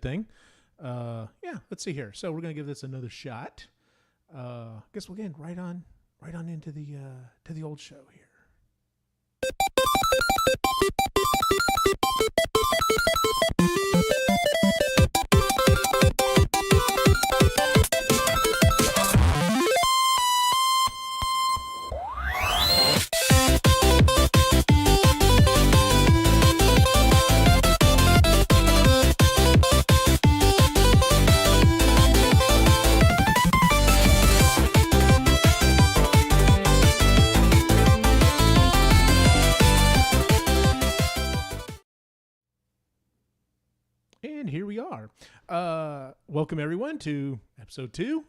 thing. Yeah, let's see here. So we're gonna give this another shot. I guess we'll get right on into the to the old show here. And here we are. Welcome everyone to episode 2,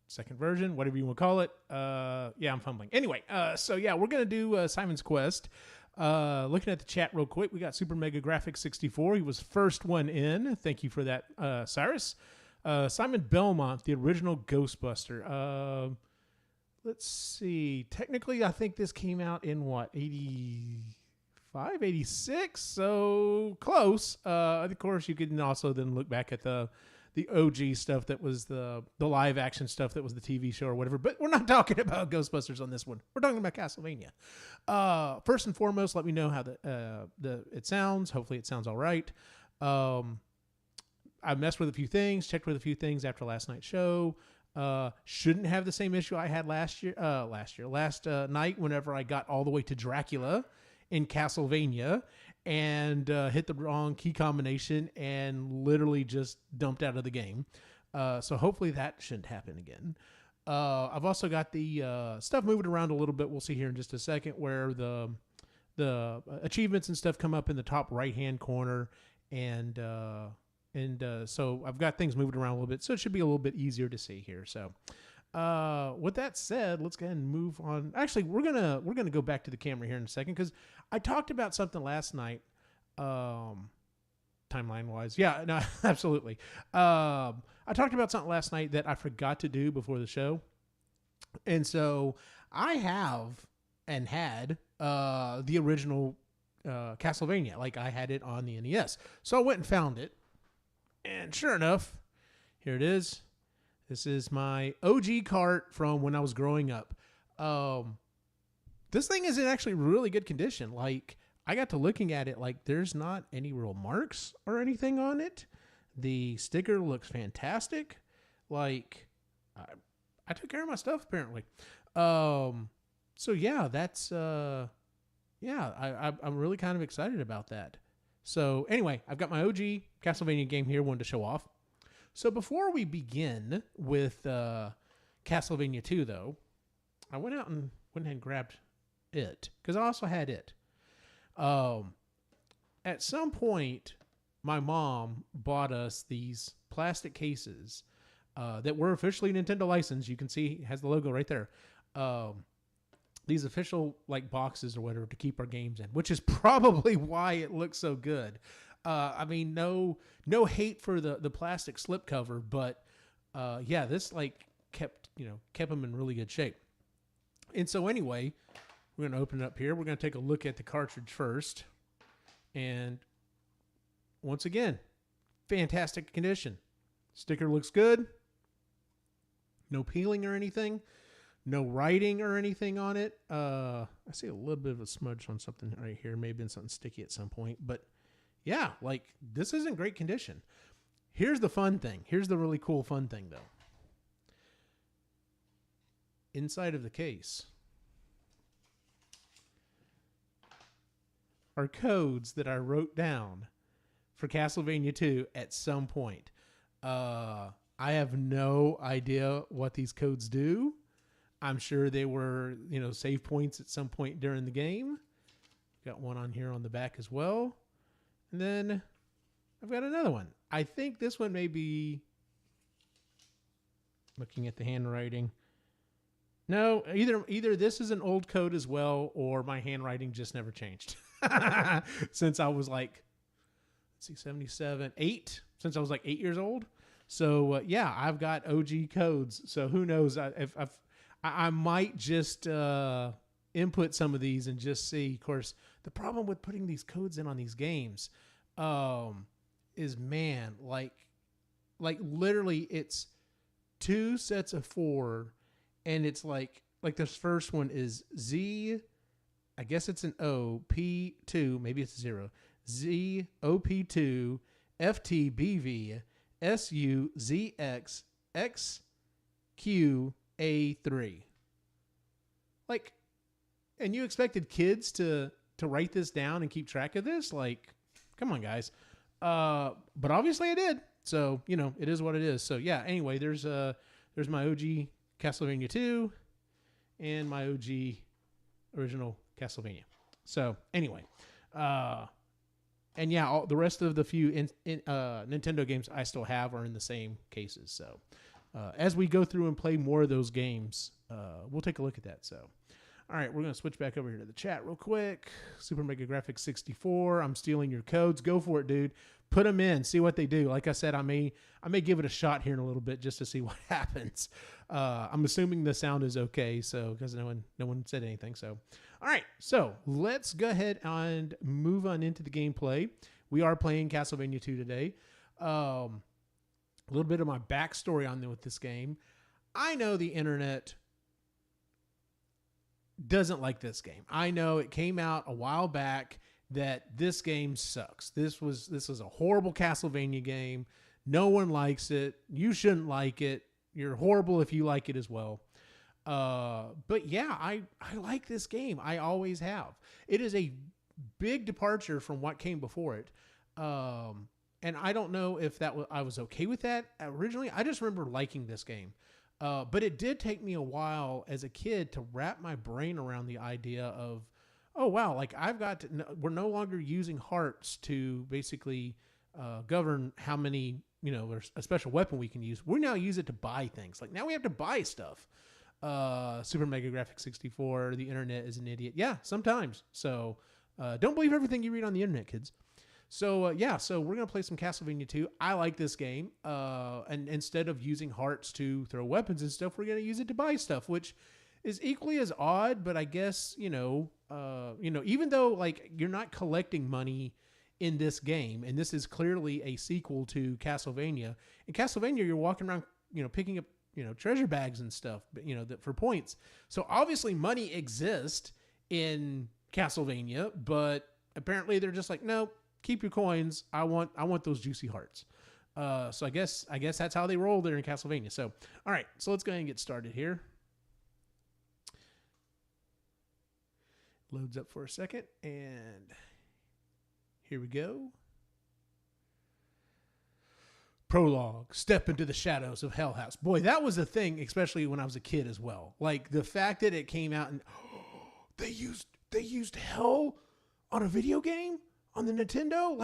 second version, whatever you want to call it. Yeah, I'm fumbling. Anyway, so yeah, we're going to do Simon's Quest. Looking at the chat real quick, we got Super Mega Graphics 64. He was first one in. Thank you for that, Cyrus. Simon Belmont, the original Ghostbuster. Let's see. Technically, I think this came out in what, 85, 86? So close. Of course, you can also then look back at the OG stuff that was the live action stuff that was the TV show or whatever. But we're not talking about Ghostbusters on this one. We're talking about Castlevania. First and foremost, let me know how it sounds. Hopefully it sounds all right. I messed with a few things, checked with a few things after last night's show. Shouldn't have the same issue I had last night whenever I got all the way to Dracula in Castlevania and hit the wrong key combination and literally just dumped out of the game. So hopefully that shouldn't happen again. I've also got the stuff moving around a little bit. We'll see here in just a second where the achievements and stuff come up in the top right-hand corner. And so I've got things moving around a little bit, so it should be a little bit easier to see here. So with that said, let's go ahead and move on. Actually, we're gonna go back to the camera here in a second because I talked about something last night, timeline wise. Yeah, no, absolutely. I talked about something last night that I forgot to do before the show, and so I have and had the original Castlevania. Like I had it on the NES, so I went and found it, and sure enough, here it is. This is my OG cart from when I was growing up. This thing is in actually really good condition. Like, I got to looking at it, like, there's not any real marks or anything on it. The sticker looks fantastic. Like, I took care of my stuff, apparently. So, yeah, that's, I'm really kind of excited about that. So, anyway, I've got my OG Castlevania game here, wanted to show off. So before we begin with Castlevania 2, though, I went out and grabbed it because I also had it. At some point, my mom bought us these plastic cases that were officially Nintendo licensed. You can see it has the logo right there. These official like boxes or whatever to keep our games in, which is probably why it looks so good. I mean, no hate for the plastic slipcover, but yeah, this like kept them in really good shape. And so anyway, we're gonna open it up here. We're gonna take a look at the cartridge first, and once again, fantastic condition. Sticker looks good. No peeling or anything. No writing or anything on it. I see a little bit of a smudge on something right here. Maybe been something sticky at some point, but. Yeah, like, this is in great condition. Here's the fun thing. Here's the really cool fun thing, though. Inside of the case are codes that I wrote down for Castlevania 2 at some point. I have no idea what these codes do. I'm sure they were, save points at some point during the game. Got one on here on the back as well. And then I've got another one. I think this one may be, looking at the handwriting. No, either this is an old code as well, or my handwriting just never changed. Since I was like, let's see, 77, 8, since I was like 8 years old. So yeah, I've got OG codes. So who knows if I might just input some of these and just see. Of course, the problem with putting these codes in on these games is man, like literally it's 2 sets of 4, and it's like this first one is Z, I guess it's an O, P2, maybe it's 0, Z, OP2, FTBV, SU, ZX, XQA3. Like, and you expected kids to write this down and keep track of this? Like, come on, guys. But obviously I did. So, you know, it is what it is. So yeah, anyway, there's my OG Castlevania 2 and my OG original Castlevania. So anyway, and yeah, the rest of the few Nintendo games I still have are in the same cases. So as we go through and play more of those games, we'll take a look at that. So, all right, we're going to switch back over here to the chat real quick. Super Mega Graphics 64. I'm stealing your codes. Go for it, dude. Put them in. See what they do. Like I said, I may give it a shot here in a little bit just to see what happens. I'm assuming the sound is okay, so because no one said anything. So, all right. So let's go ahead and move on into the gameplay. We are playing Castlevania 2 today. A little bit of my backstory on with this game. I know the internet doesn't like this game. I know it came out a while back that this game sucks. This was a horrible Castlevania game. No one likes it. You shouldn't like it. You're horrible if you like it as well. But yeah, I like this game. I always have. It is a big departure from what came before it. And I don't know if I was okay with that originally. I just remember liking this game. But it did take me a while as a kid to wrap my brain around the idea of, oh, wow, like we're no longer using hearts to basically govern how many, there's a special weapon we can use. We now use it to buy things. Like now we have to buy stuff. Super Mega Graphics 64, the internet is an idiot. Yeah, sometimes. So don't believe everything you read on the internet, kids. So, so we're going to play some Castlevania 2. I like this game. And instead of using hearts to throw weapons and stuff, we're going to use it to buy stuff, which is equally as odd. But I guess, even though like you're not collecting money in this game, and this is clearly a sequel to Castlevania. In Castlevania, you're walking around, picking up, treasure bags and stuff, for points. So obviously money exists in Castlevania, but apparently they're just like, no. Keep your coins. I want those juicy hearts. So I guess that's how they roll there in Castlevania. So, all right. So let's go ahead and get started here. Loads up for a second. And here we go. Prologue. Step into the shadows of Hell House. Boy, that was a thing, especially when I was a kid as well. Like the fact that it came out and they used hell on a video game? On the Nintendo,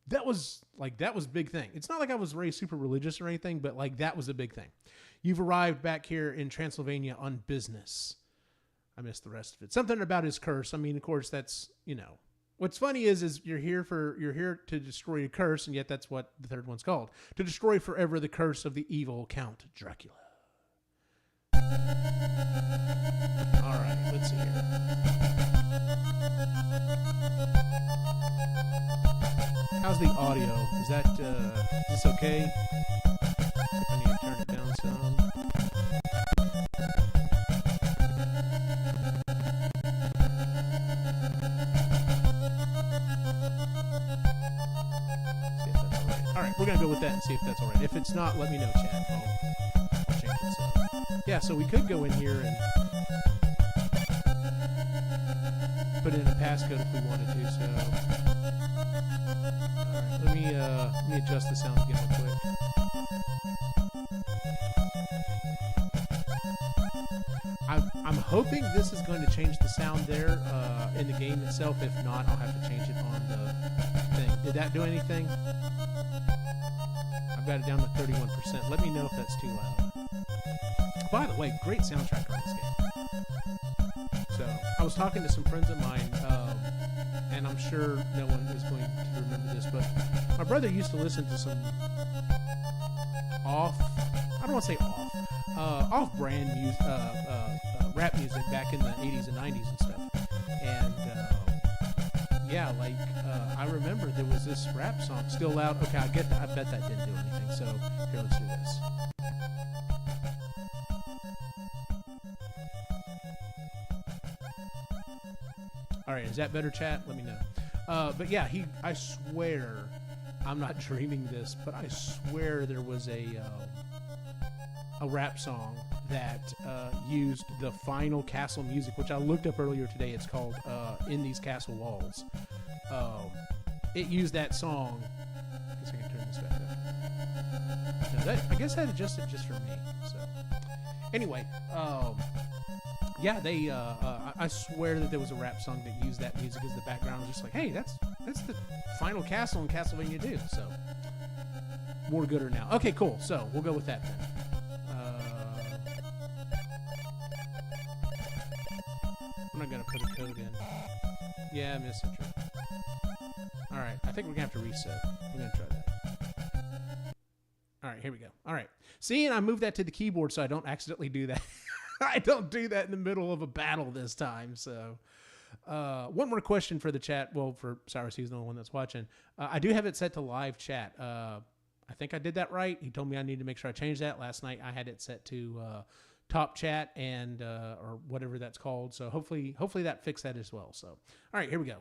that was a big thing. It's not like I was raised super religious or anything, but that was a big thing. You've arrived back here in Transylvania on business. I missed the rest of it. Something about his curse. I mean, of course, that's, what's funny is you're here to destroy a curse, and yet that's what the third one's called. To destroy forever the curse of the evil Count Dracula. All right, let's see here. How's the audio? Is this okay? I need to turn it down some. See if that's all right. All right, we're gonna go with that and see if that's all right. If it's not, let me know, chat. I'll change it. So, yeah, so we could go in here and put in a passcode if we wanted to. So. Let me adjust the sound again real quick. I'm hoping this is going to change the sound there in the game itself. If not, I'll have to change it on the thing. Did that do anything? I've got it down to 31%. Let me know if that's too loud. By the way, great soundtrack on this game. So I was talking to some friends of mine, and I'm sure no one is going to remember this, but my brother used to listen to some off-brand music, rap music back in the 80s and 90s and stuff. And yeah, like I remember there was this rap song, Still Loud. Okay, I get that. I bet that didn't do anything. So here, let's do this. All right, is that better, chat? Let me know. But yeah, I swear, I'm not dreaming this, but I swear there was a rap song that used the final castle music, which I looked up earlier today. It's called In These Castle Walls. It used that song. I guess I can turn this back up. No, I guess that adjusted just for me. So anyway, yeah, they. I swear that there was a rap song that used that music as the background. I was just like, hey, that's the final castle in Castlevania II. So more gooder now. Okay, cool. So we'll go with that then. I'm not gonna put a code in. Yeah, I missed it. All right, I think we're gonna have to reset. We're gonna try that. All right, here we go. All right. See, and I moved that to the keyboard so I don't accidentally do that. I don't do that in the middle of a battle this time. So, one more question for the chat. Well, for Cyrus, he's the only one that's watching. I do have it set to live chat. I think I did that right. He told me I need to make sure I change that. Last night I had it set to top chat and or whatever that's called. So hopefully that fixed that as well. So, all right, here we go.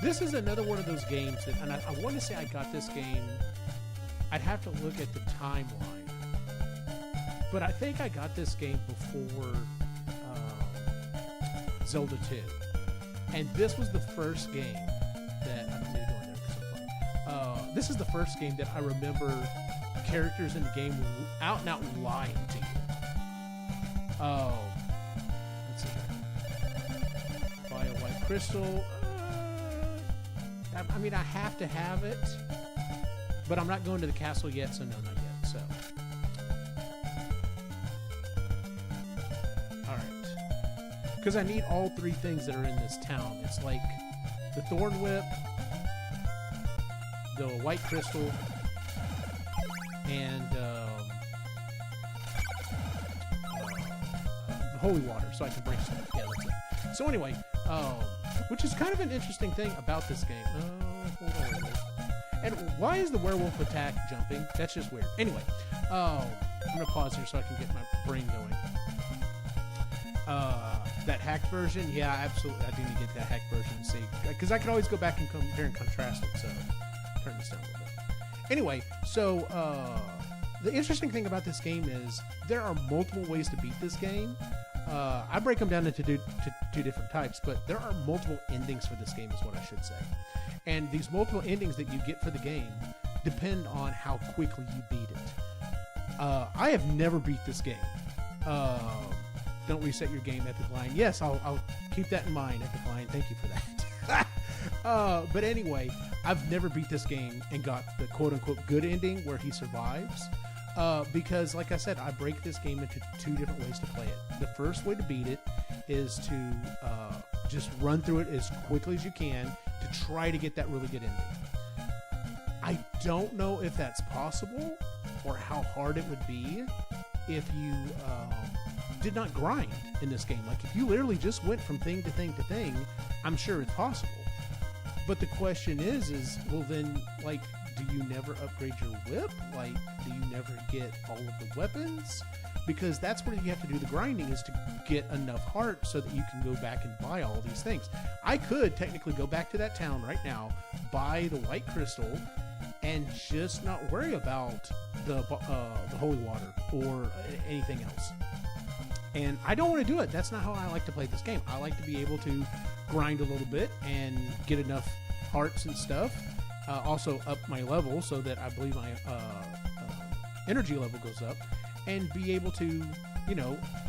This is another one of those games that, and I want to say I got this game, I'd have to look at the timeline, but I think I got this game before Zelda 2. And this was the first game that, I don't need to go in there because I'm funny. This is the first game that I remember characters in the game were out and out lying to you. Let's see here. Buy a white crystal. I mean, I have to have it, but I'm not going to the castle yet, so no, not yet. So, all right, because I need all three things that are in this town. It's like the thorn whip, the white crystal, and the holy water, so I can break stuff. Yeah, that's it. So anyway, which is kind of an interesting thing about this game. Hold on. And why is the werewolf attack jumping? That's just weird. Anyway, I'm going to pause here so I can get my brain going. That hacked version, yeah, absolutely. I do need to get that hacked version and see. Because I can always go back and compare and contrast it. So, turn this down a little bit. Anyway, so the interesting thing about this game is there are multiple ways to beat this game. I break them down into two different types, but there are multiple endings for this game is what I should say. And these multiple endings that you get for the game depend on how quickly you beat it. I have never beat this game. Don't reset your game, Epically. Yes, I'll keep that in mind, Epically. Thank you for that. But anyway, I've never beat this game and got the quote-unquote good ending where he survives. Because, like I said, I break this game into two different ways to play it. The first way to beat it is to just run through it as quickly as you can to try to get that really good ending. I don't know if that's possible or how hard it would be if you did not grind in this game. Like, if you literally just went from thing to thing to thing, I'm sure it's possible. But the question is, well then, like, do you never upgrade your whip? Like, do you never get all of the weapons? Because that's where you have to do the grinding, is to get enough heart so that you can go back and buy all these things. I could technically go back to that town right now, buy the white crystal, and just not worry about the holy water or anything else. And I don't want to do it. That's not how I like to play this game. I like to be able to grind a little bit and get enough hearts and stuff. Also up my level so that I believe my energy level goes up, and be able to,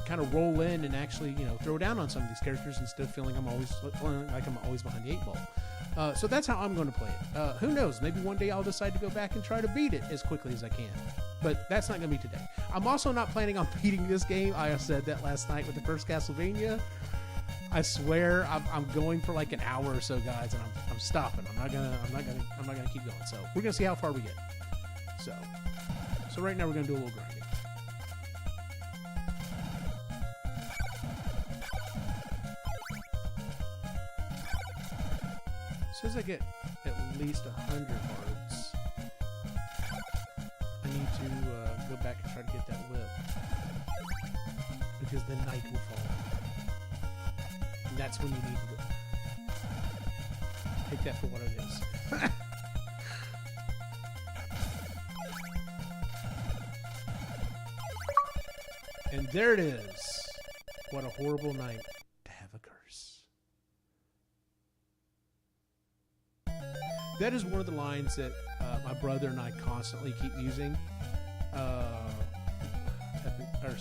kind of roll in and actually, throw down on some of these characters instead of feeling like I'm always behind the 8-ball. So that's how I'm going to play it. Who knows? Maybe one day I'll decide to go back and try to beat it as quickly as I can. But that's not going to be today. I'm also not planning on beating this game. I said that last night with the first Castlevania. I swear I'm going for like an hour or so, guys, and I'm stopping. I'm not gonna keep going. So we're gonna see how far we get. So right now we're going to do a little grinding. As soon as I get at least 100 hearts, I need to go back and try to get that whip. Because then night will fall. And that's when you need the whip. Take that for what it is. And there it is. What a horrible night to have a curse. That is one of the lines that my brother and I constantly keep using.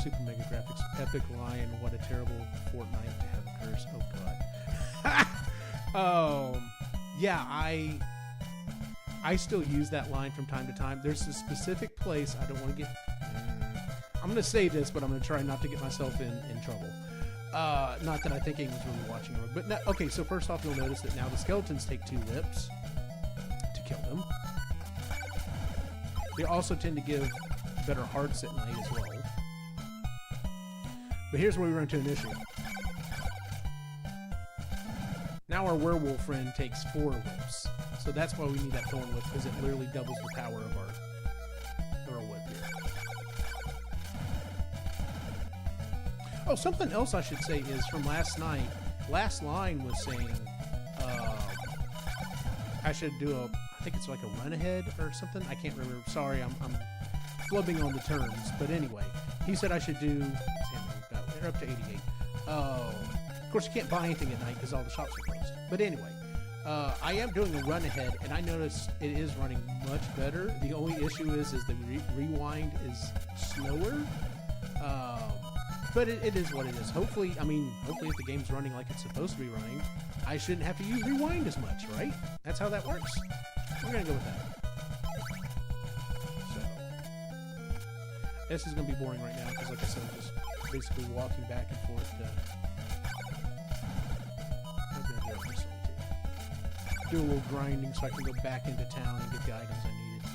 Super Mega Graphics, Epic Lion, what a terrible fortnight to have a curse. Oh god. Yeah, I still use that line from time to time. There's a specific place, I don't want to get... I'm going to say this, but I'm going to try not to get myself in trouble. Not that I think anyone's really watching it, but no, okay, so first off, you'll notice that now the skeletons take 2 whips to kill them. They also tend to give better hearts at night as well. But here's where we run into an issue. Now our werewolf friend takes 4 whips. So that's why we need that thorn whip, because it literally doubles the power of our whip here. Oh, something else I should say is from last night. Last line was saying I should do I think it's like a run ahead or something. I can't remember. Sorry, I'm flubbing on the terms. But anyway, he said I should do... They're up to 88. Of course, you can't buy anything at night because all the shops are closed. But anyway, I am doing a run ahead, and I noticed it is running much better. The only issue is the rewind is slower. But it is what it is. Hopefully if the game's running like it's supposed to be running, I shouldn't have to use rewind as much, right? That's how that works. We're going to go with that. So, this is going to be boring right now because, like I said, I'm just basically walking back and forth to do a little grinding so I can go back into town and get the items I needed.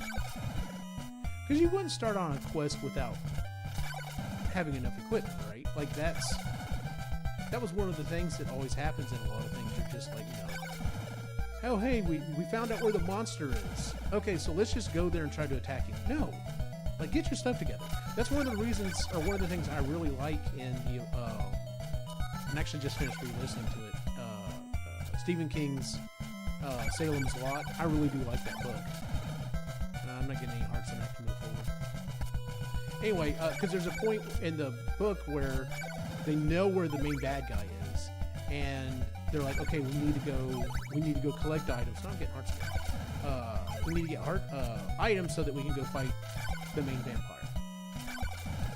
Because you wouldn't start on a quest without having enough equipment, right? Like that was one of the things that always happens in a lot of things. You're just like, oh hey, we found out where the monster is. Okay, so let's just go there and try to attack him. No. Like, get your stuff together. That's one of the reasons, or one of the things I really like in the, and actually just finished re-listening to it, Stephen King's Salem's Lot. I really do like that book. I'm not getting any hearts on that to move forward. Anyway, because there's a point in the book where they know where the main bad guy is, and they're like, okay, we need to go collect items. No, I'm getting hearts again. We need to get items so that we can go fight the main vampire.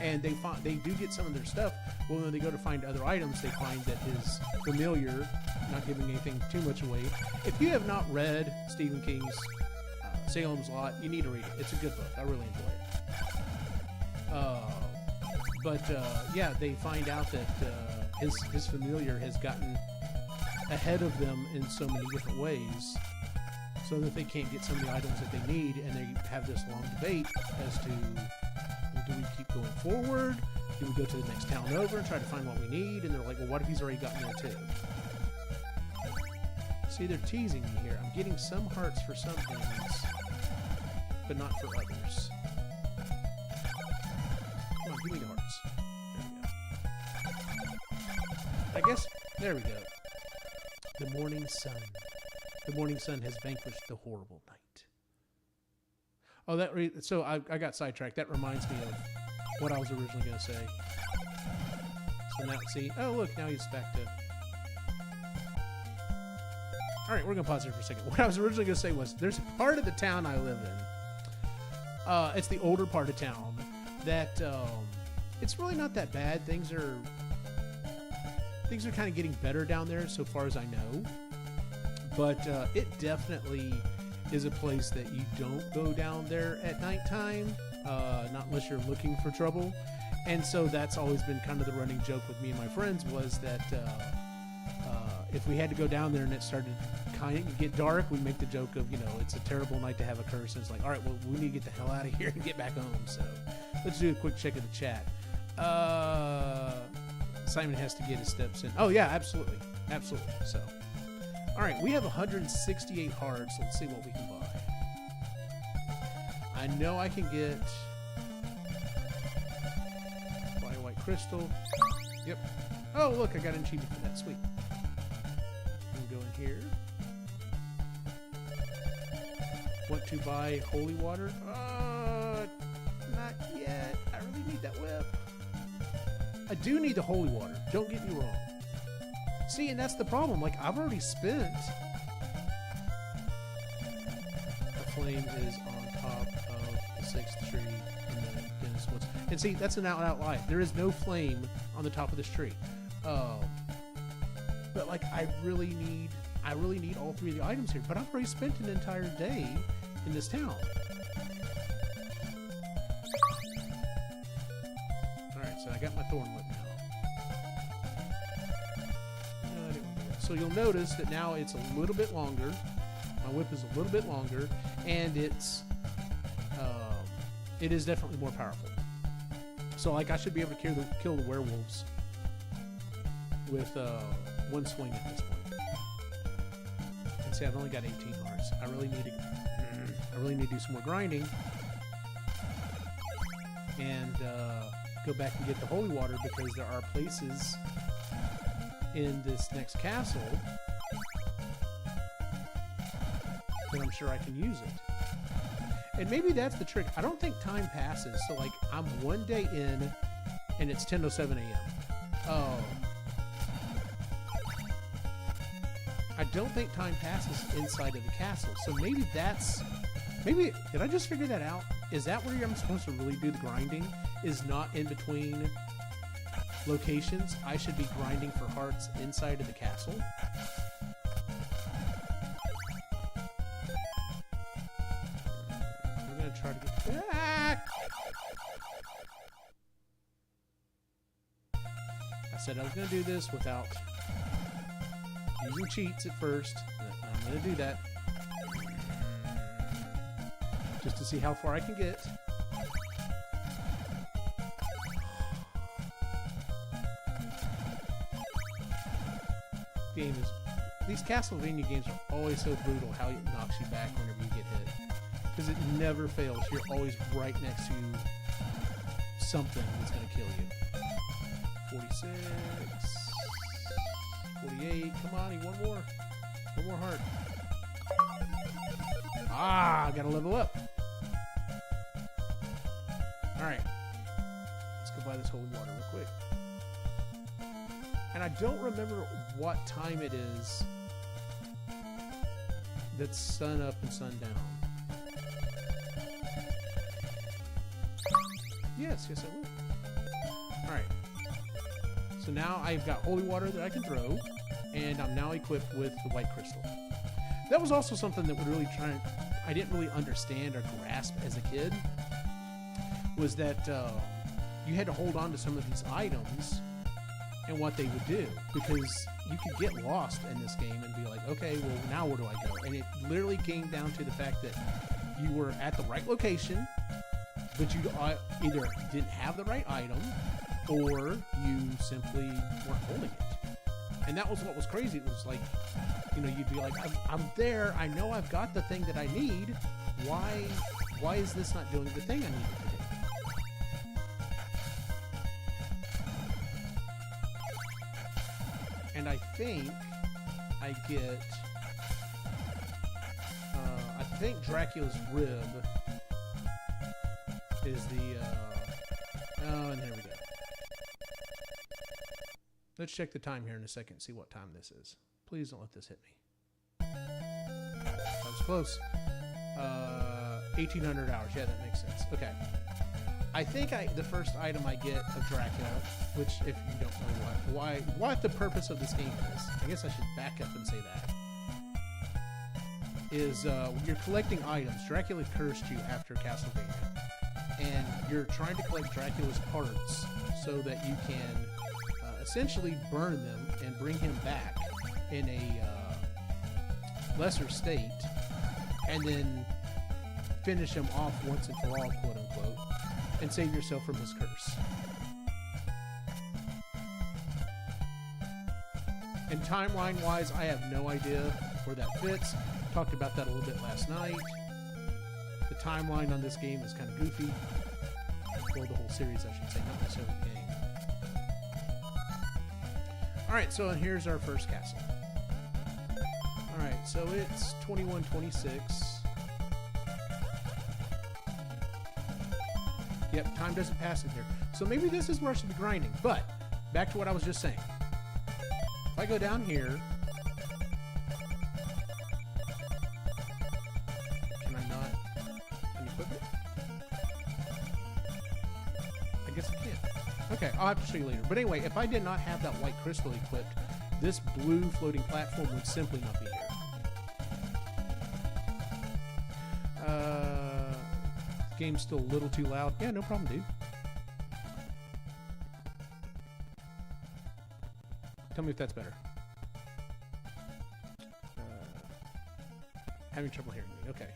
And they do get some of their stuff. Well, when they go to find other items, they find that his familiar, not giving anything too much away. If you have not read Stephen King's Salem's Lot, you need to read it. It's a good book. I really enjoy it. Yeah, they find out that his familiar has gotten ahead of them in so many different ways, so that they can't get some of the items that they need, and they have this long debate as to, do we keep going forward? Do we go to the next town over and try to find what we need? And they're like, well, what if he's already gotten there too? See, they're teasing me here. I'm getting some hearts for some things, but not for others. Come on, give me the hearts. There we go. I guess, there we go. The morning sun. The morning sun has vanquished the horrible night. Oh, so I got sidetracked. That reminds me of what I was originally going to say. So now, see, oh look, now he's back to... Alright, we're going to pause here for a second. What I was originally going to say was, there's a part of the town I live in. It's the older part of town that, it's really not that bad. Things are kind of getting better down there so far as I know. But it definitely is a place that you don't go down there at nighttime, not unless you're looking for trouble. And so that's always been kind of the running joke with me and my friends, was that if we had to go down there and it started kind of get dark, we make the joke of, you know, it's a terrible night to have a curse. And it's like, all right, well, we need to get the hell out of here and get back home. So let's do a quick check of the chat. Simon has to get his steps in. Oh, yeah, absolutely. Absolutely. So, all right, we have 168 hearts. Let's see what we can buy. I know I can get buy a white crystal. Yep. Oh, look, I got an achievement for that. Sweet. I'm going here. Want to buy holy water? Not yet. I really need that whip. I do need the holy water. Don't get me wrong. See, and that's the problem. Like, I've already spent. The flame is on top of the 6th tree in the Dennis Woods. And see, that's an out lie. There is no flame on the top of this tree. But like, I really need all 3 of the items here. But I've already spent an entire day in this town. Alright, so I got my thorn whip now. So you'll notice that now it's a little bit longer. My whip is a little bit longer, and it is definitely more powerful. So like, I should be able to kill the werewolves with one swing at this point. And see, I've only got 18 hearts. I really need to do some more grinding and go back and get the holy water, because there are places in this next castle that I'm sure I can use it. And maybe that's the trick. I don't think time passes. So like, I'm one day in and it's 10:07 a.m. Oh. I don't think time passes inside of the castle. So maybe did I just figure that out? Is that where I'm supposed to really do the grinding? Is not in between locations? I should be grinding for hearts inside of the castle? I'm going to try to get back. I said I was going to do this without using cheats at first. I'm going to do that just to see how far I can get. These Castlevania games are always so brutal, how it knocks you back whenever you get hit, because it never fails. You're always right next to something that's going to kill you. 46, 48. Come on, one more heart. I gotta level up. All right, let's go buy this holy water real quick. And I don't remember what time it is that's sun up and sun down. Yes, I will. Alright. So now I've got holy water that I can throw, and I'm now equipped with the white crystal. That was also something that I didn't really understand or grasp as a kid, was that you had to hold on to some of these items and what they would do, because you could get lost in this game and be like, okay, well, now where do I go? And it literally came down to the fact that you were at the right location, but you either didn't have the right item, or you simply weren't holding it. And that was what was crazy. It was like, you know, you'd be like, I'm there, I know I've got the thing that I need, why is this not doing the thing I need it to do? And I think I get, I think Dracula's rib is the, and there we go. Let's check the time here in a second, see what time this is. Please don't let this hit me. That was close. 1,800 hours. Yeah, that makes sense. Okay. I think the first item I get of Dracula, which, if you don't know what the purpose of this game is, I guess I should back up and say that, is when you're collecting items. Dracula cursed you after Castlevania, and you're trying to collect Dracula's parts so that you can essentially burn them and bring him back in lesser state, and then finish him off once and for all, quote unquote, and save yourself from his curse. And timeline-wise, I have no idea where that fits. Talked about that a little bit last night. The timeline on this game is kind of goofy. Well, the whole series, I should say, not necessarily the game. Alright, so here's our first castle. Alright, so it's 21:26. Yep, time doesn't pass in here. So maybe this is where I should be grinding. But, back to what I was just saying. If I go down here, can I not unequip it? I guess I can't. Okay, I'll have to show you later. But anyway, if I did not have that white crystal equipped, this blue floating platform would simply not be here. Game's still a little too loud. Yeah, no problem, dude. Tell me if that's better. Having trouble hearing me. Okay.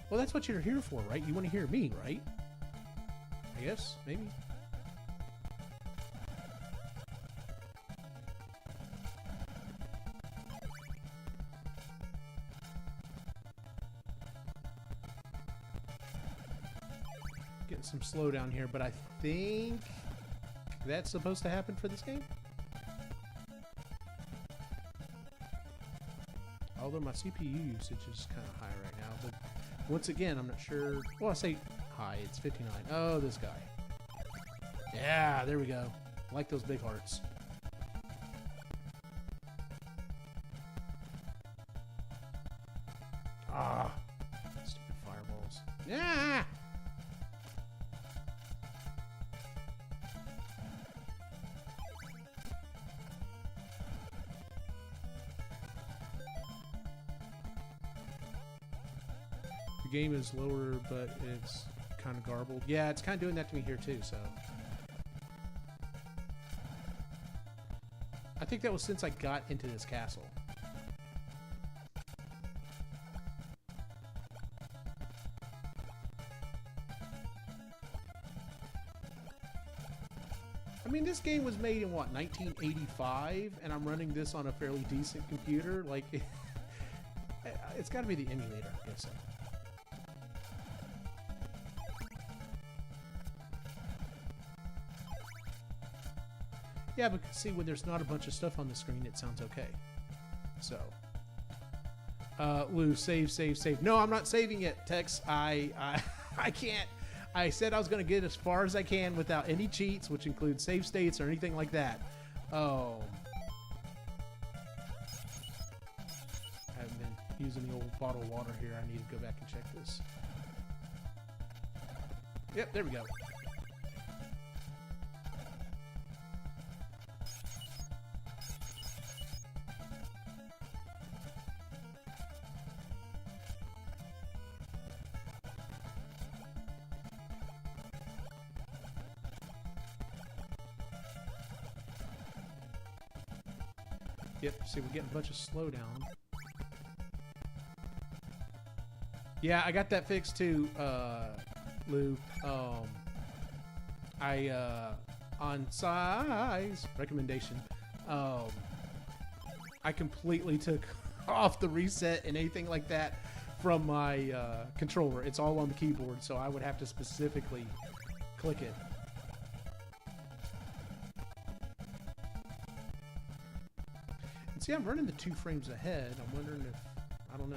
Well, that's what you're here for, right? You want to hear me, right? I guess, maybe. Getting some slowdown here, but I think that's supposed to happen for this game. Although my CPU usage is kind of high right now, but once again, I'm not sure. Well, I say high, it's 59. Oh, this guy. Yeah, there we go. I like those big hearts. Ah, stupid fireballs. Yeah. Game is lower, but it's kind of garbled. Yeah, it's kind of doing that to me here too, so. I think that was since I got into this castle. I mean, this game was made in, what, 1985? And I'm running this on a fairly decent computer? Like, it's got to be the emulator, I guess so. Yeah, but see, when there's not a bunch of stuff on the screen, it sounds okay. So, Lou, save. No, I'm not saving it, Tex. I can't. I said I was going to get as far as I can without any cheats, which include save states or anything like that. Oh. I haven't been using the old bottle of water here. I need to go back and check this. Yep, there we go. Yep, see, we're getting a bunch of slowdown. Yeah, I got that fixed too, Lou. On size recommendation, I completely took off the reset and anything like that from my controller. It's all on the keyboard, so I would have to specifically click it. See, I'm running the 2 frames ahead. I'm wondering if... I don't know.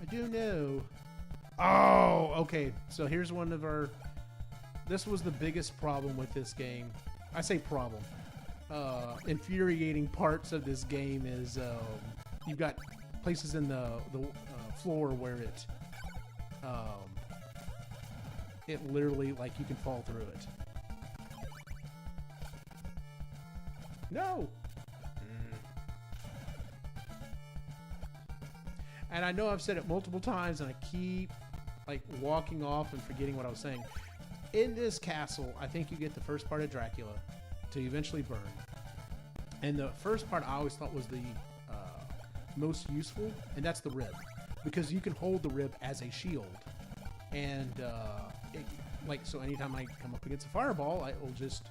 I do know. Oh, okay. So here's one of our... This was the biggest problem with this game. I say problem. Infuriating parts of this game is... you've got places in the floor where it literally, like, you can fall through it. No! And I know I've said it multiple times, and I keep like walking off and forgetting what I was saying. In this castle, I think you get the first part of Dracula to eventually burn. And the first part I always thought was the most useful, and that's the rib, because you can hold the rib as a shield, and so anytime I come up against a fireball, I will just.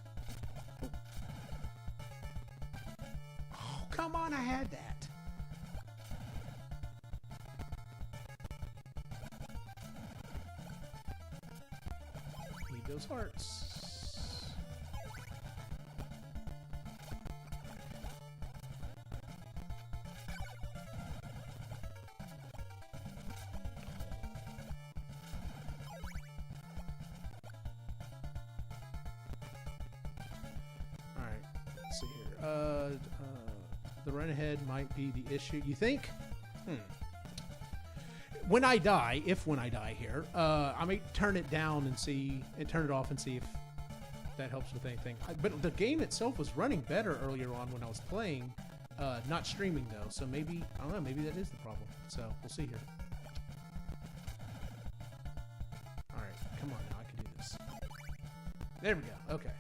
Oh, come on! I had that. Need those hearts. See here. The run ahead might be the issue. You think? When I die, when I die here, I may turn it down and turn it off and see if that helps with anything. But the game itself was running better earlier on when I was playing, not streaming though. So maybe, I don't know, maybe that is the problem. So we'll see here. All right, come on now, I can do this. There we go. Okay.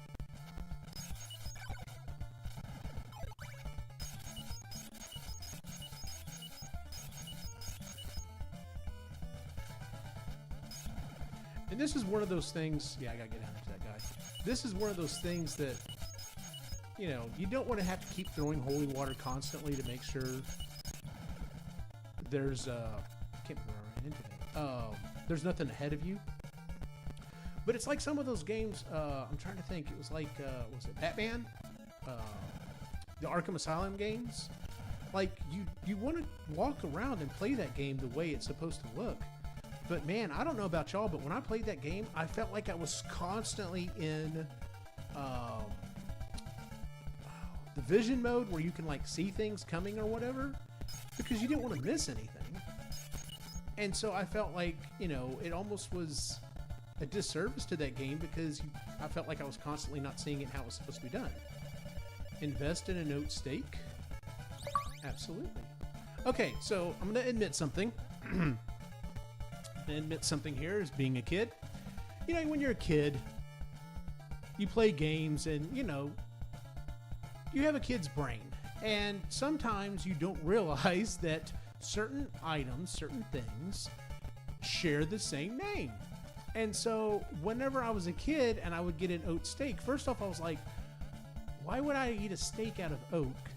And this is one of those things, yeah, I gotta get down to that guy. This is one of those things that, you know, you don't want to have to keep throwing holy water constantly to make sure there's, I can't remember where I ran into that. There's nothing ahead of you. But it's like some of those games, I'm trying to think, it was like, was it Batman? The Arkham Asylum games? Like, you want to walk around and play that game the way it's supposed to look. But man, I don't know about y'all, but when I played that game, I felt like I was constantly in the vision mode where you can like see things coming or whatever, because you didn't want to miss anything. And so I felt like, you know, it almost was a disservice to that game because I felt like I was constantly not seeing it how it was supposed to be done. Invest in a note stake? Absolutely. Okay, so I'm going to admit something. Admit something here as being a kid. You know, when you're a kid, you play games and, you know, you have a kid's brain. And sometimes you don't realize that certain items, certain things, share the same name. And so whenever I was a kid and I would get an oat steak, first off, I was like, why would I eat a steak out of oak?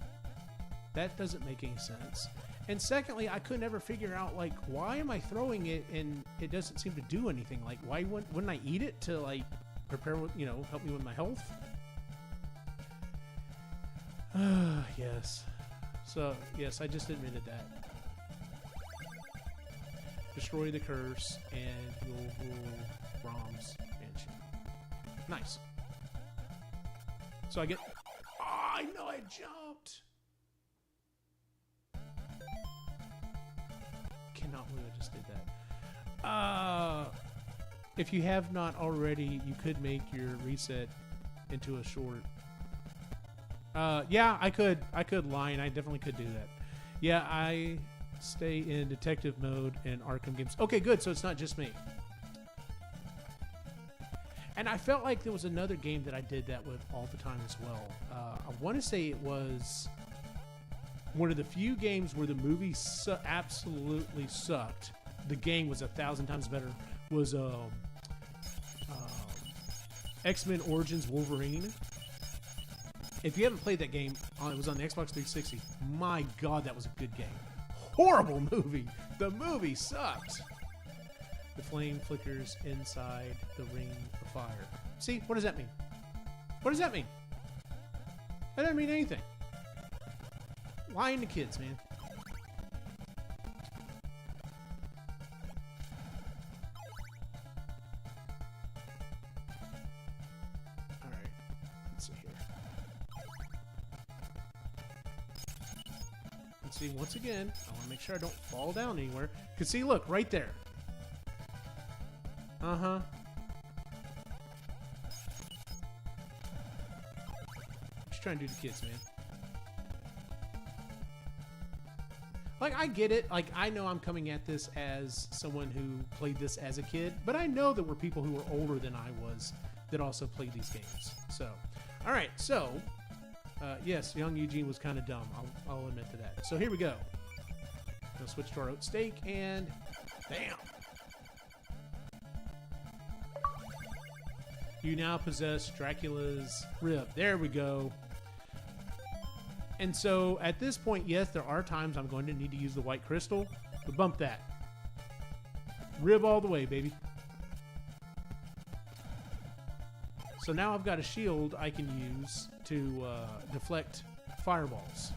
That doesn't make any sense. And secondly, I could never figure out, like, why am I throwing it and it doesn't seem to do anything? Like, why wouldn't I eat it to, like, prepare, you know, help me with my health? Yes. So, yes, I just admitted that. Destroy the curse and you'll rule Brahms Mansion. Nice. So I get... Oh, I know I jumped! Cannot believe I just did that. If you have not already, you could make your reset into a short. Yeah, I could line. I definitely could do that. Yeah, I stay in detective mode in Arkham games. Okay, good. So it's not just me. And I felt like there was another game that I did that with all the time as well. I want to say it was one of the few games where the movie absolutely sucked. The game was 1,000 times better. Was X-Men Origins Wolverine. If you haven't played that game, it was on the Xbox 360. My God, that was a good game. Horrible movie. The movie sucked. The flame flickers inside the ring of fire. See, what does that mean? What does that mean? That doesn't mean anything. Lying to kids, man. All right, let's see here. Let's see, once again, I want to make sure I don't fall down anywhere. Because see, look, right there. Uh-huh. Just trying to do the kids, man. Like, I get it. Like, I know I'm coming at this as someone who played this as a kid, but I know there were people who were older than I was that also played these games. So, all right. So, yes, young Eugene was kind of dumb. I'll admit to that. So here we go. We'll switch to our oat steak and bam. You now possess Dracula's rib. There we go. And so at this point, yes, there are times I'm going to need to use the white crystal, but bump that. Rib all the way, baby. So now I've got a shield I can use to deflect fireballs.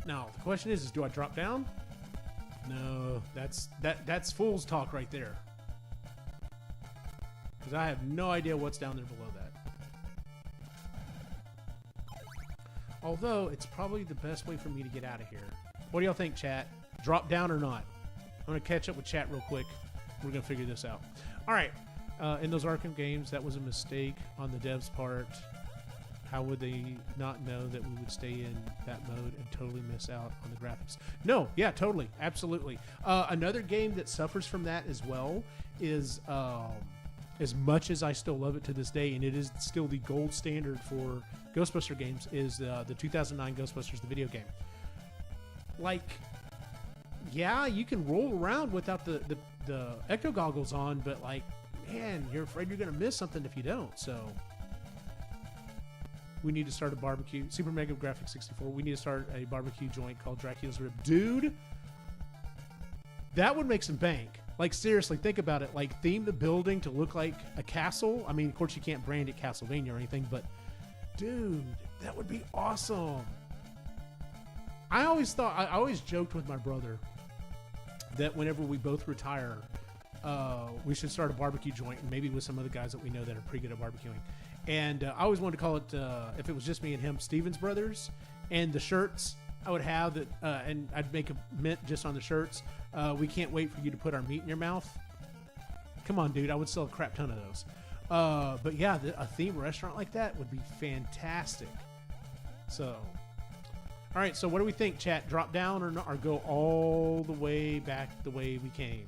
Now the question is do I drop down? No, that's fool's talk right there. Because I have no idea what's down there below that. Although it's probably the best way for me to get out of here. What do y'all think, chat? Drop down or not? I'm going to catch up with chat real quick. We're going to figure this out. All right. In those Arkham games, that was a mistake on the devs' part. How would they not know that we would stay in that mode and totally miss out on the graphics? No, yeah, totally. Absolutely. Another game that suffers from that as well is, as much as I still love it to this day, and it is still the gold standard for Ghostbuster games, is the 2009 Ghostbusters, the video game. Like, yeah, you can roll around without the echo goggles on, but like, man, you're afraid you're going to miss something if you don't. So we need to start a barbecue. Super Mega Graphics 64. We need to start a barbecue joint called Dracula's Rib. Dude, that would make some bank. Like, seriously, think about it. Like, theme the building to look like a castle. I mean, of course, you can't brand it Castlevania or anything, but dude, that would be awesome. I always joked with my brother that whenever we both retire, we should start a barbecue joint, and maybe with some other guys that we know that are pretty good at barbecuing. And I always wanted to call it, if it was just me and him, Stevens Brothers. And the shirts I would have that, and I'd make a mint just on the shirts. We can't wait for you to put our meat in your mouth. Come on, dude. I would sell a crap ton of those. But yeah, a themed restaurant like that would be fantastic. So, all right. So what do we think, chat? Drop down or not, or go all the way back the way we came?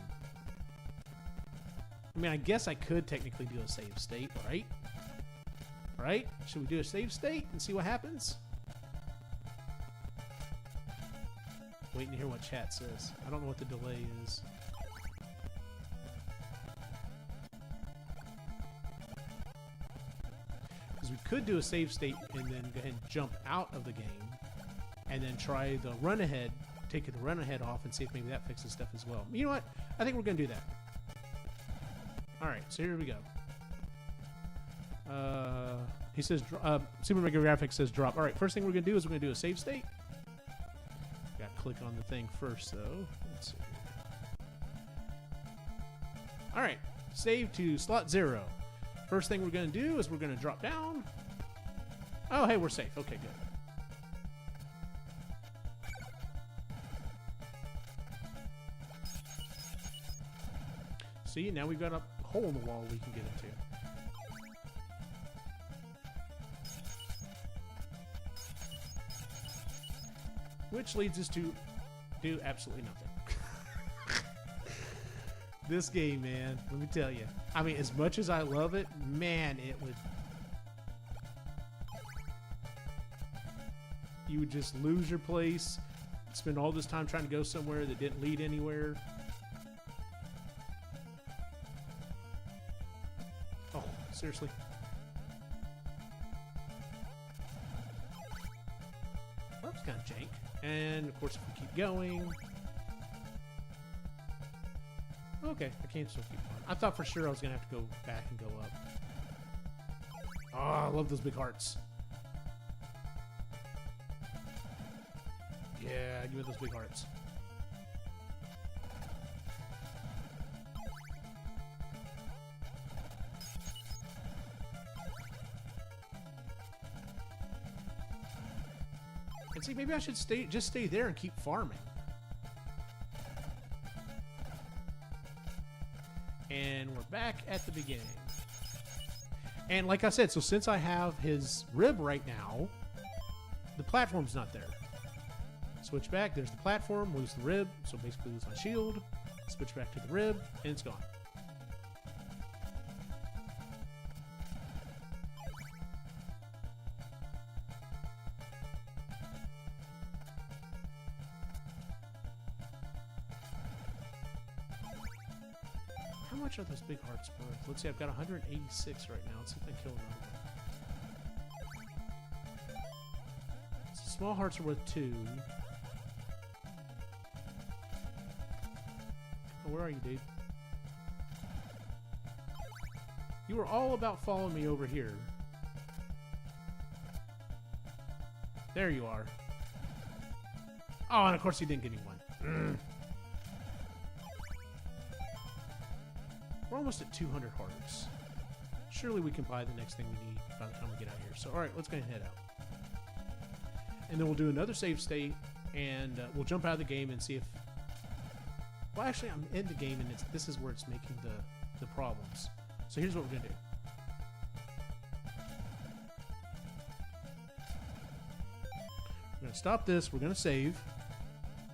I mean, I guess I could technically do a save state, right? Right? Should we do a save state and see what happens? Waiting to hear what chat says. I don't know what the delay is. Because we could do a save state and then go ahead and jump out of the game and then try the run ahead, take the run ahead off and see if maybe that fixes stuff as well. You know what? I think we're going to do that. Alright, so here we go. He says, Super Mega Graphics says drop. Alright, first thing we're going to do is we're going to do a save state. Got to click on the thing first, though. Let's see. Alright, save to slot 0. First thing we're going to do is we're going to drop down. Oh, hey, we're safe. Okay, good. See, now we've got a hole in the wall we can get into. Which leads us to do absolutely nothing. This game, man, let me tell you. I mean, as much as I love it, man, it would... You would just lose your place, spend all this time trying to go somewhere that didn't lead anywhere. Oh, seriously? Well, that's kind of jank. And, of course, if we keep going... Okay, I can still keep going. I thought for sure I was going to have to go back and go up. Oh, I love those big hearts. Yeah, give me those big hearts. And see, maybe I should just stay there and keep farming. And we're back at the beginning. And like I said, so since I have his rib right now, the platform's not there. Switch back, there's the platform, lose the rib, so basically lose my shield. Switch back to the rib, and it's gone. much are those big hearts worth? Let's see, I've got 186 right now. Let's see if I can kill another one. So small hearts are worth 2. Oh, where are you, dude? You were all about following me over here. There you are. Oh, and of course he didn't give me one. We're almost at 200 hearts. Surely we can buy the next thing we need by the time we get out here. So, alright, let's go ahead and head out. And then we'll do another save state, and we'll jump out of the game and see if... Well, actually, I'm in the game, and this is where it's making the problems. So here's what we're going to do. We're going to stop this. We're going to save.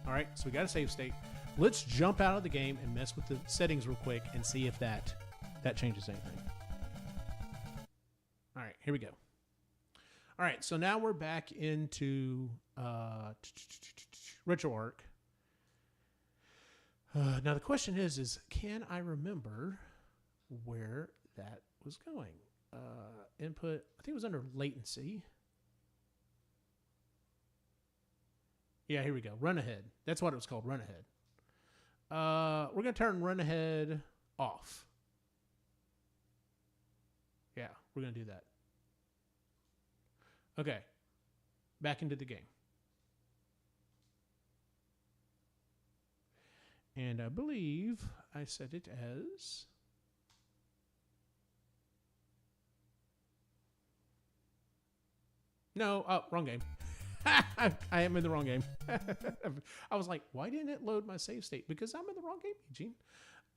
Alright, so we got a save state. Let's jump out of the game and mess with the settings real quick and see if that changes anything. All right, here we go. All right, so now we're back into RetroArch. Now the question is can I remember where that was going? Input, I think it was under latency. Yeah, here we go. Run ahead. That's what it was called, run ahead. We're going to turn run ahead off. Yeah, we're going to do that. Okay. Back into the game. And I believe I set it as... No, oh, wrong game. I am in the wrong game. I was like, why didn't it load my save state? Because I'm in the wrong game, Eugene.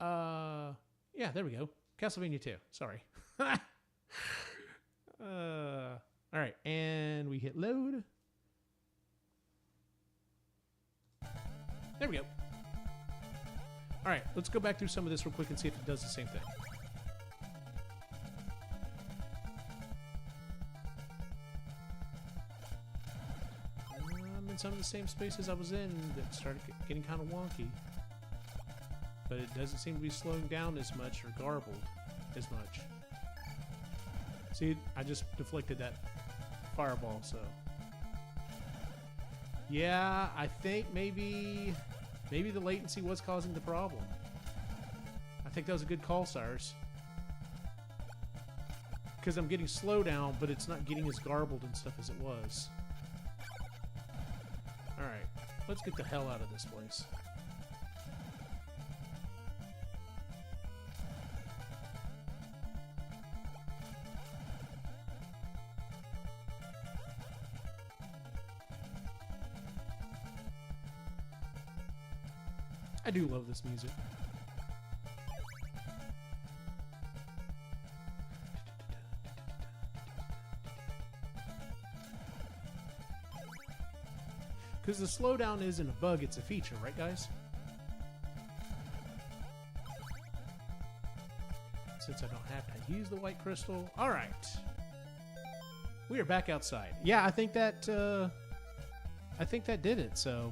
Yeah, there we go. Castlevania 2. Sorry. All right, and we hit load. There we go. All right, let's go back through some of this real quick and see if it does the same thing. Some of the same spaces I was in that started getting kind of wonky, but it doesn't seem to be slowing down as much or garbled as much. See, I just deflected that fireball, so yeah, I think maybe the latency was causing the problem. I think that was a good call, Cyrus, because I'm getting slow down, but it's not getting as garbled and stuff as it was. Alright, let's get the hell out of this place. I do love this music. Because the slowdown isn't a bug, it's a feature, right guys? Since I don't have to use the white crystal. Alright. We are back outside. Yeah, I think that did it, so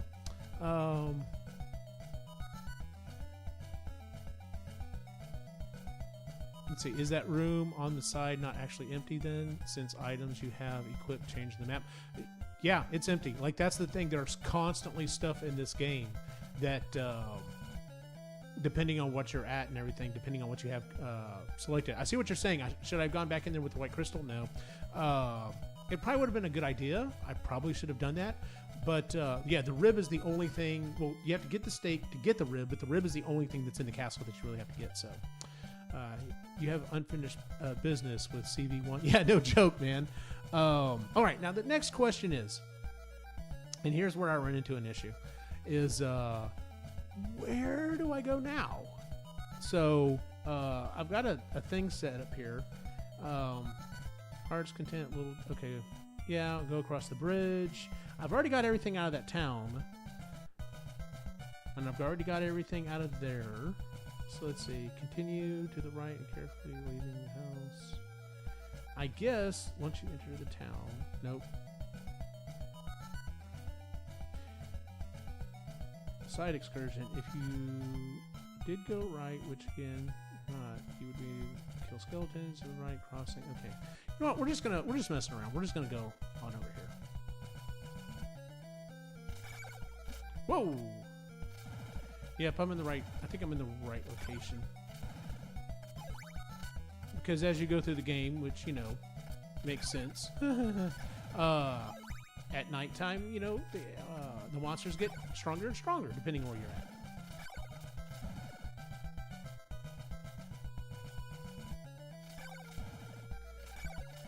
let's see, is that room on the side not actually empty then, since items you have equipped change the map? Yeah, it's empty. Like, that's the thing. There's constantly stuff in this game that, depending on what you're at and everything, depending on what you have selected. I see what you're saying. Should I have gone back in there with the white crystal? No. It probably would have been a good idea. I probably should have done that. But, yeah, the rib is the only thing. Well, you have to get the steak to get the rib, but the rib is the only thing that's in the castle that you really have to get. So, you have unfinished business with CV1. Yeah, no joke, man. All right, now the next question is, and here's where I run into an issue, is where do I go now? So I've got a thing set up here. Hearts content, little, okay, yeah, I'll go across the bridge. I've already got everything out of that town, and I've already got everything out of there. So let's see, continue to the right and carefully leaving the house. I guess once you enter the town, nope. Side excursion. If you did go right, which again, You would be kill skeletons to the right, crossing. Okay. You know what? We're just messing around. We're just gonna go on over here. Whoa! Yep, I'm in the right. I think I'm in the right location. Because as you go through the game, which you know makes sense. At nighttime, you know, the monsters get stronger and stronger depending where you're at.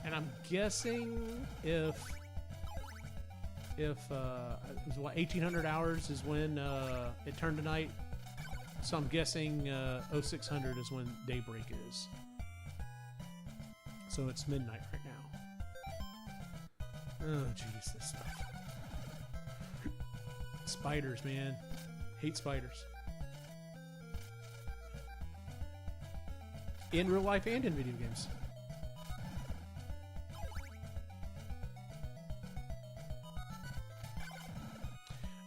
And I'm guessing if it was what 1800 hours is when it turned to night, so I'm guessing 0600 is when daybreak is. So it's midnight right now. Oh jeez, this stuff. Spiders, man, hate spiders. In real life and in video games.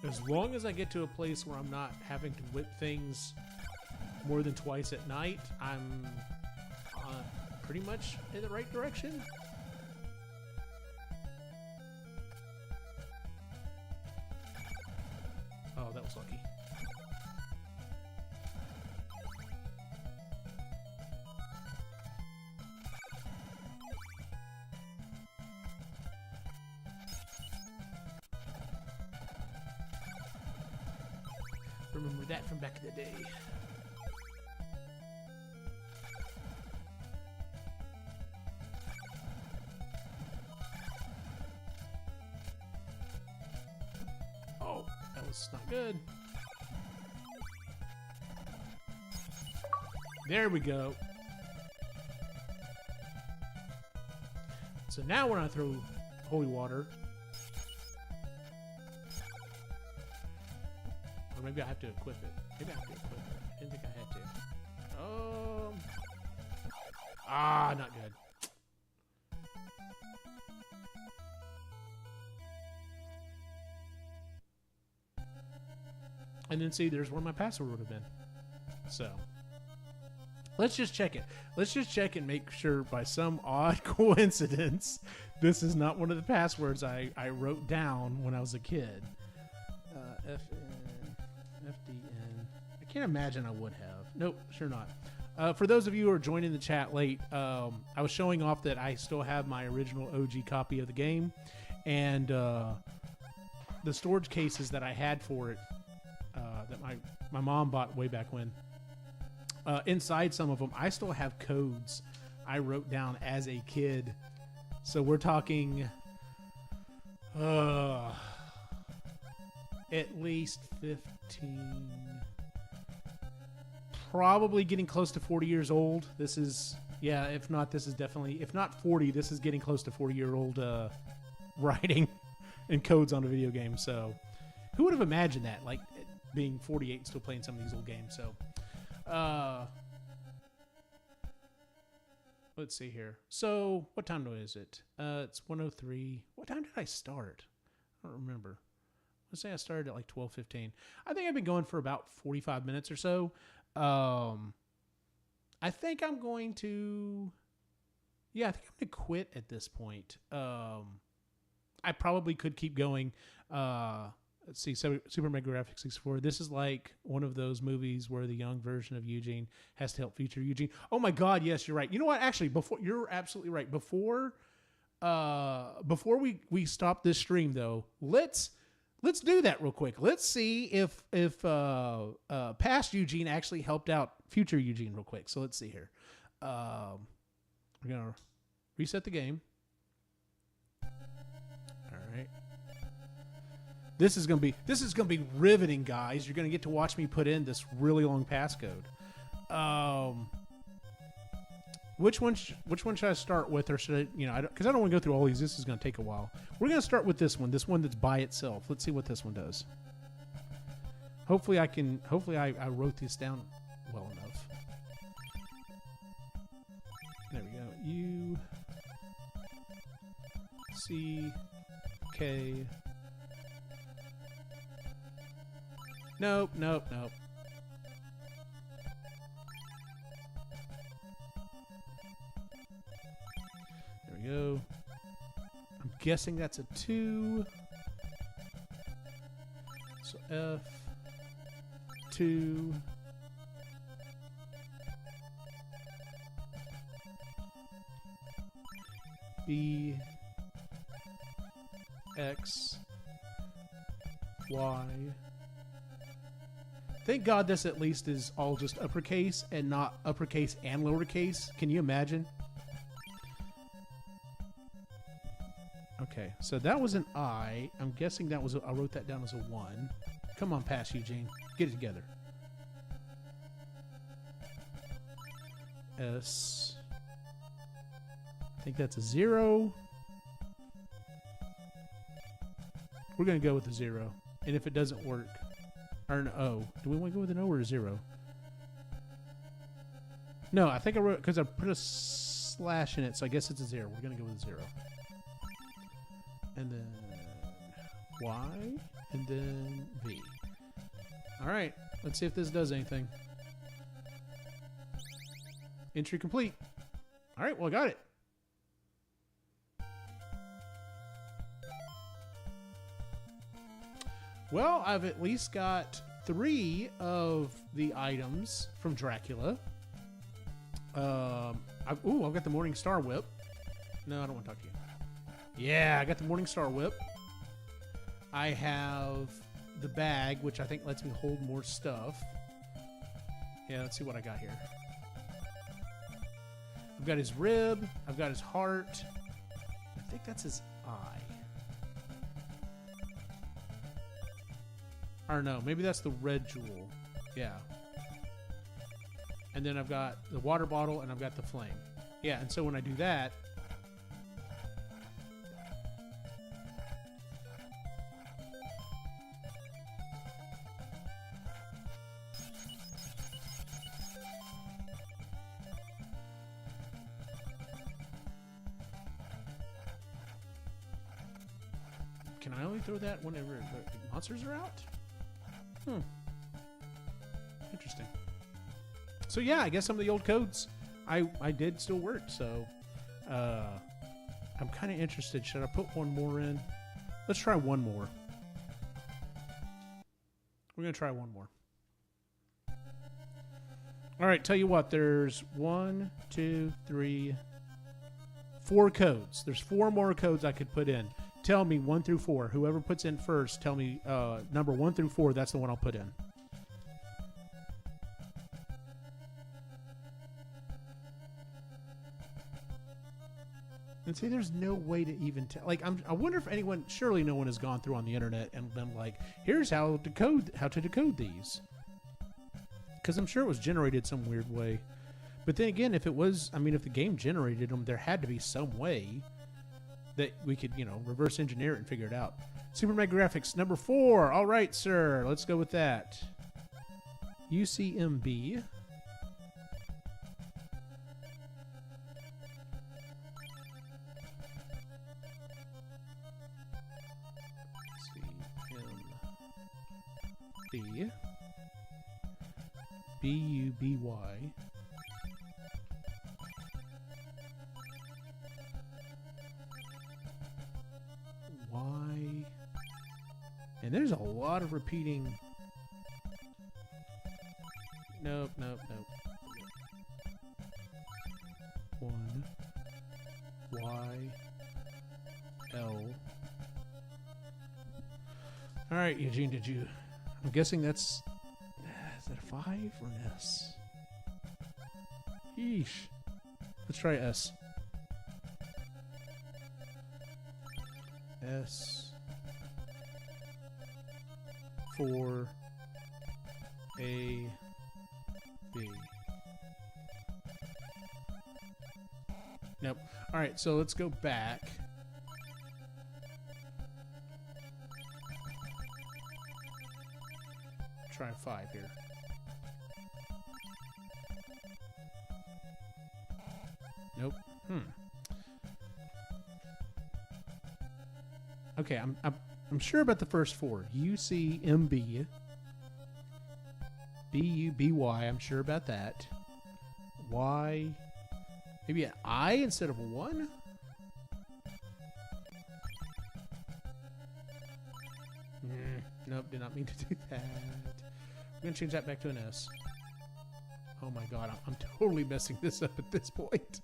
As long as I get to a place where I'm not having to whip things more than twice at night, I'm pretty much in the right direction. Oh, that was lucky. Remember that from back in the day. Oh, that was not good. There we go. So now when I throw holy water, or maybe I have to equip it. Maybe I have to equip it. I didn't think I had to. Not good. And then see, there's where my password would have been. So let's just check it. Let's just check and make sure by some odd coincidence this is not one of the passwords I wrote down when I was a kid. FDN. I can't imagine I would have. Nope, sure not. For those of you who are joining the chat late, I was showing off that I still have my original OG copy of the game, and the storage cases that I had for it, that my mom bought way back when. Inside some of them, I still have codes I wrote down as a kid. So we're talking at least 15, probably getting close to 40 years old. This is, yeah, if not, this is definitely, if not 40, this is getting close to 40-year-old writing and codes on a video game. So who would have imagined that, like being 48 and still playing some of these old games? So let's see here. So what time is it? It's 1:03. What time did I start? I don't remember. Let's say I started at like 12:15. I think I've been going for about 45 minutes or so. I think I'm going to, yeah, I think I'm going to quit at this point. I probably could keep going. Let's see, Super Mega Graphics 64. This is like one of those movies where the young version of Eugene has to help future Eugene. Oh my God, yes, you're right. You know what? Actually, you're absolutely right. Before we stop this stream, though, let's do that real quick. Let's see if past Eugene actually helped out future Eugene real quick. So let's see here. We're gonna reset the game. All right. This is gonna be riveting, guys. You're gonna get to watch me put in this really long passcode. Which one should I start with, or should I, because I don't want to go through all these. This is going to take a while. We're going to start with this one that's by itself. Let's see what this one does. Hopefully I wrote this down well enough. There we go. U C K. Nope. we go. I'm guessing that's a 2. So F, 2. B, X, Y. Thank God this at least is all just uppercase and not uppercase and lowercase. Can you imagine? Okay, so that was an I. I'm guessing that was I wrote that down as a 1. Come on, pass, Eugene. Get it together. S. I think that's a 0. We're going to go with a 0. And if it doesn't work, or an O. Do we want to go with an O or a 0? No, I think I wrote, because I put a slash in it, so I guess it's a 0. We're going to go with a 0. And then Y, and then V. All right, let's see if this does anything. Entry complete. All right, well, I got it. Well, I've at least got 3 of the items from Dracula. I've got the Morning Star Whip. No, I don't want to talk to you. Yeah, I got the Morning Star Whip. I have the bag, which I think lets me hold more stuff. Yeah, let's see what I got here. I've got his rib. I've got his heart. I think that's his eye. Or no, maybe that's the red jewel. Yeah. And then I've got the water bottle and I've got the flame. Yeah, and so when I do that, can I only throw that whenever the monsters are out? Interesting. So yeah, I guess some of the old codes I did still work. So I'm kind of interested. Should I put one more in? Let's try one more. We're gonna try one more. All right. Tell you what. There's 1, 2, 3, 4 codes. There's 4 more codes I could put in. Tell me 1 through 4. Whoever puts in first, tell me number 1 through 4. That's the one I'll put in. And see, there's no way to even tell. Like, I wonder if anyone, surely no one has gone through on the internet and been like, "Here's how to decode these." Because I'm sure it was generated some weird way. But then again, if it was, I mean, if the game generated them, there had to be some way that we could, reverse engineer it and figure it out. Super Mega Graphics number 4. All right, sir. Let's go with that. UCMB. CMB. BUBY. Y. And there's a lot of repeating. Nope. 1. Y. L. All right, Eugene, I'm guessing is that a 5 or an S? Yeesh. Let's try S. S 4 A B. Nope. All right, so let's go back. Try 5 here. Nope. Okay, I'm sure about the first 4. UCMB, BUBY. I'm sure about that. Y, maybe an I instead of a 1. Nope, did not mean to do that. We're going to change that back to an S. Oh my god, I'm totally messing this up at this point.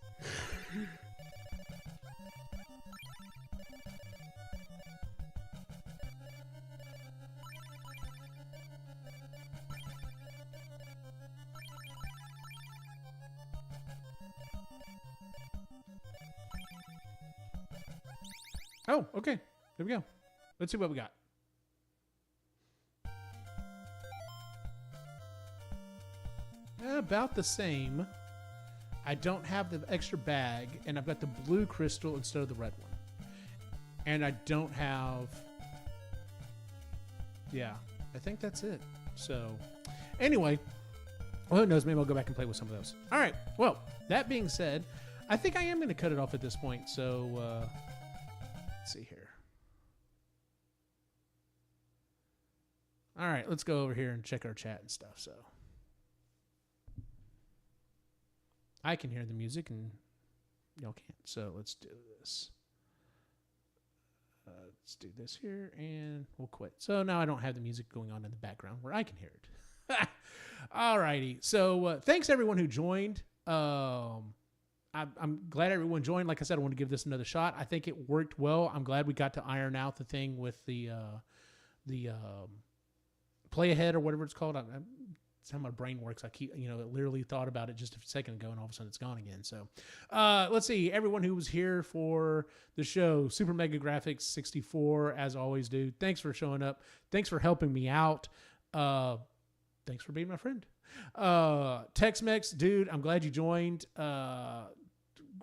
Oh, okay. There we go. Let's see what we got. About the same. I don't have the extra bag, and I've got the blue crystal instead of the red one. And I don't have... Yeah, I think that's it. So, anyway, well, who knows? Maybe I'll go back and play with some of those. All right. Well, that being said, I think I am going to cut it off at this point. So, let's see here. All right, let's go over here and check our chat and stuff. So, I can hear the music and y'all can't. So let's do this. Let's do this here and we'll quit. So now I don't have the music going on in the background where I can hear it. All righty. So thanks everyone who joined. I'm glad everyone joined. Like I said, I want to give this another shot. I think it worked well. I'm glad we got to iron out the thing with the play ahead or whatever it's called. That's how my brain works. I keep, literally thought about it just a second ago and all of a sudden it's gone again. So let's see. Everyone who was here for the show, Super Mega Graphics 64, as always, dude. Thanks for showing up. Thanks for helping me out. Thanks for being my friend. Tex-Mex, dude, I'm glad you joined. We're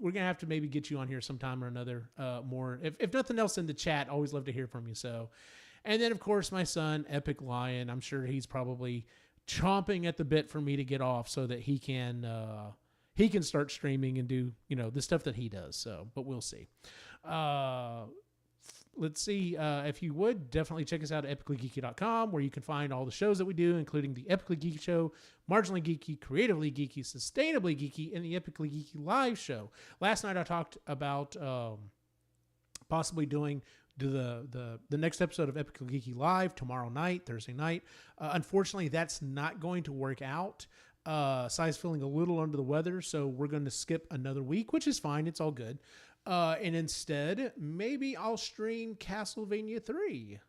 going to have to maybe get you on here sometime or another more. If nothing else in the chat, always love to hear from you. So, and then, of course, my son, Epic Lion. I'm sure he's probably chomping at the bit for me to get off so that he can start streaming and do the stuff that he does. So, but we'll see. Let's see. If you would definitely check us out at epicallygeeky.com, where you can find all the shows that we do, including the Epically Geeky show, Marginally Geeky, Creatively Geeky, Sustainably Geeky, and the Epically Geeky live show. Last night I talked about possibly doing the next episode of Epically Geeky live tomorrow night, Thursday night. Unfortunately, that's not going to work out. Sai's feeling a little under the weather, so we're going to skip another week, which is fine. It's all good. And instead, maybe I'll stream Castlevania 3.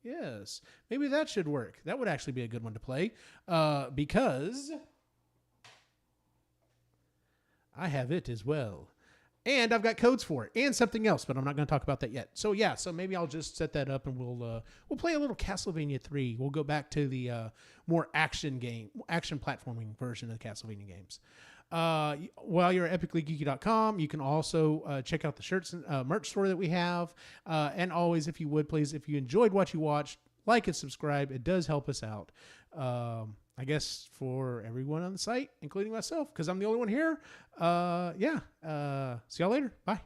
Yes, maybe that should work. That would actually be a good one to play because I have it as well. And I've got codes for it and something else, but I'm not going to talk about that yet. So yeah, so maybe I'll just set that up and we'll play a little Castlevania 3. We'll go back to the more action platforming version of the Castlevania games. While you're at epicallygeeky.com, you can also check out the shirts and merch store that we have. And always, if you would, please, if you enjoyed what you watched, like and subscribe. It does help us out. I guess for everyone on the site, including myself, because I'm the only one here. See y'all later. Bye.